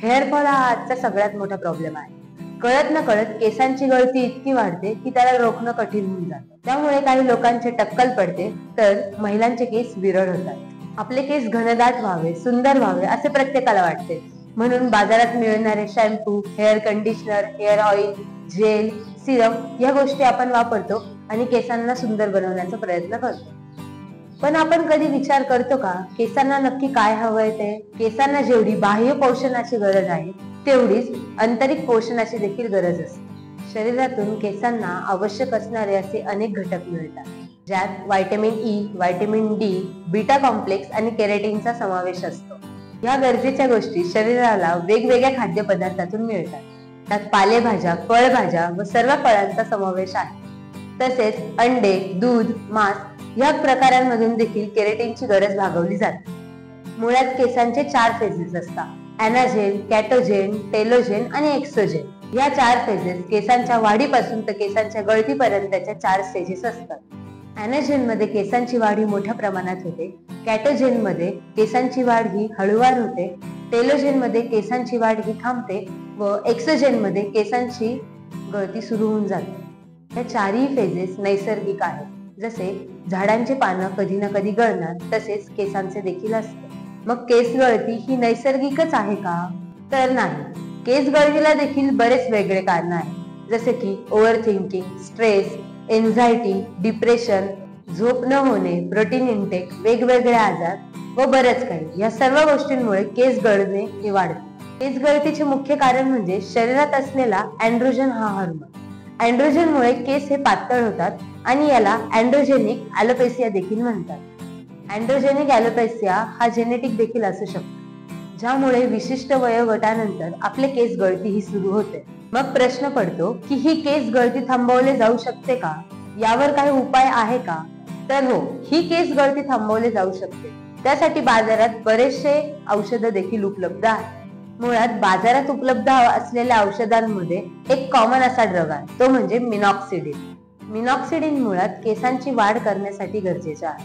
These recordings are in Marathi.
हेअरफॉल हा आजचा सगळ्यात मोठा प्रॉब्लेम आहे. कळत न कळत केसांची गळती इतकी वाढते की त्याला रोखणं कठीण होऊन जातं. त्यामुळे काही लोकांचे टक्कल पडते तर महिलांचे केस विरळ होतात. आपले केस घनदाट व्हावे, सुंदर व्हावे असे प्रत्येकाला वाटते. म्हणून बाजारात मिळणारे shampoo, hair conditioner, hair oil, gel, serum या गोष्टी आपण वापरतो आणि केसांना सुंदर बनवण्याचा प्रयत्न करतो. पण आपण कधी विचार करतो का केसांना नक्की काय हवंय ते? केसांना जेवढी बाह्य पोषणाची गरज आहे तेवढीच आंतरिक पोषणाची देखील गरज असते. शरीरातून केसांना आवश्यक असणारे असे अनेक घटक मिळतात, ज्यात vitamin E, vitamin D, beta complex आणि केराटिनचा समावेश असतो. या गरजेच्या गोष्टी शरीराला वेगवेगळ्या खाद्यपदार्थातून मिळतात. त्यात पालेभाज्या, फळभाज्या व सर्व फळांचा समावेश आहे. तसेच अंडे, दूध, मांस या प्रकारांमधून देखील केराटिनची गरज भागवली जाते. मुळात केसांचे 4 फेजेस असतात: ॲनाजेन, कॅटोजेन, टेलोजेन आणि एक्सोजेन. या 4 फेजेस केसांच्या वाढीपासून तर केसांच्या गळतीपर्यंतच्या 4 स्टेजेस असतात. ॲनाजेन मध्ये केसांची वाढ ही मोठ्या प्रमाणात होते. कॅटोजेन मध्ये केसांची वाढ ही हळूवार होते. टेलोजेन मध्ये केसांची वाढ ही थांबते व एक्सोजेन मध्ये केसांची गळती सुरू होऊन जाते. या 4ही फेजेस नैसर्गिक आहेत. जसे झाडांचे पानं कधी ना कधी गळणार, तसेच केसांचे देखील असते. मग केस गळती ही नैसर्गिकच आहे का? तर नाही. केस गळतीला देखील बरेच वेगळे कारण आहेत, जसे की over thinking, stress, anxiety, depression, झोप न होणे, प्रोटीन इंटेक, वेगवेगळे आजार व बरेच काही. या सर्व गोष्टींमुळे केस गळणे हे वाढते. केस गळतीचे मुख्य कारण म्हणजे शरीरात असलेला अँड्रोजन हा हार्मोन. अँड्रोजनमुळे केस हे पातळ होतात आणि याला अँड्रोजेनिक ॲलोपेसिया देखील म्हणतात. अँड्रोजेनिक ॲलोपेसिया हा जेनेटिक देखील असू शकतो, ज्यामुळे विशिष्ट वयोगटानंतर आपले केस गळती ही सुरू होते. मग प्रश्न पडतो की ही केस गळती थांबवली जाऊ शकते का? यावर काही उपाय आहे का? तर हो, ही केस गळती थांबवली जाऊ शकते. त्यासाठी बाजारात बरेचसे औषधं देखील उपलब्ध आहेत. मुळात बाजारात उपलब्ध असलेल्या औषधांमध्ये एक कॉमन असा ड्रग आहे, तो म्हणजे मिनॉक्सिडिल. मिनॉक्सिडिल मुळात केसांची वाढ करण्यासाठी गरजेचे आहे.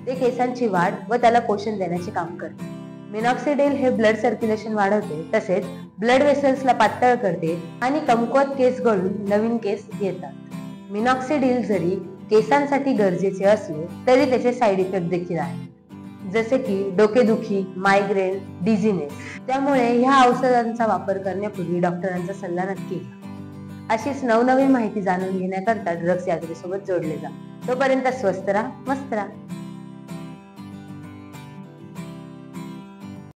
ते केसांची वाढ व त्याला पोषण देण्याचे काम करते. मिनॉक्सिडिल हे ब्लड सर्क्युलेशन वाढवते, तसेच ब्लड वेसल्सला पातळ करते आणि कमकुवत केस गळून नवीन केस येतात. मिनॉक्सिडिल जरी केसांसाठी गरजेचे असले तरी त्याचे साईड इफेक्ट देखील आहेत, जसे की डोकेदुखी, मायग्रेन, डिझिनेस. त्यामुळे ह्या औषधांचा वापर करण्यापूर्वी डॉक्टरांचा सल्ला नक्की घ्या. अशीच नवनवीन माहिती जाणून घेण्याकरता ड्रग्स यात्रेसोबत जोडले जा. तोपर्यंत स्वस्त राहा, मस्त राहा.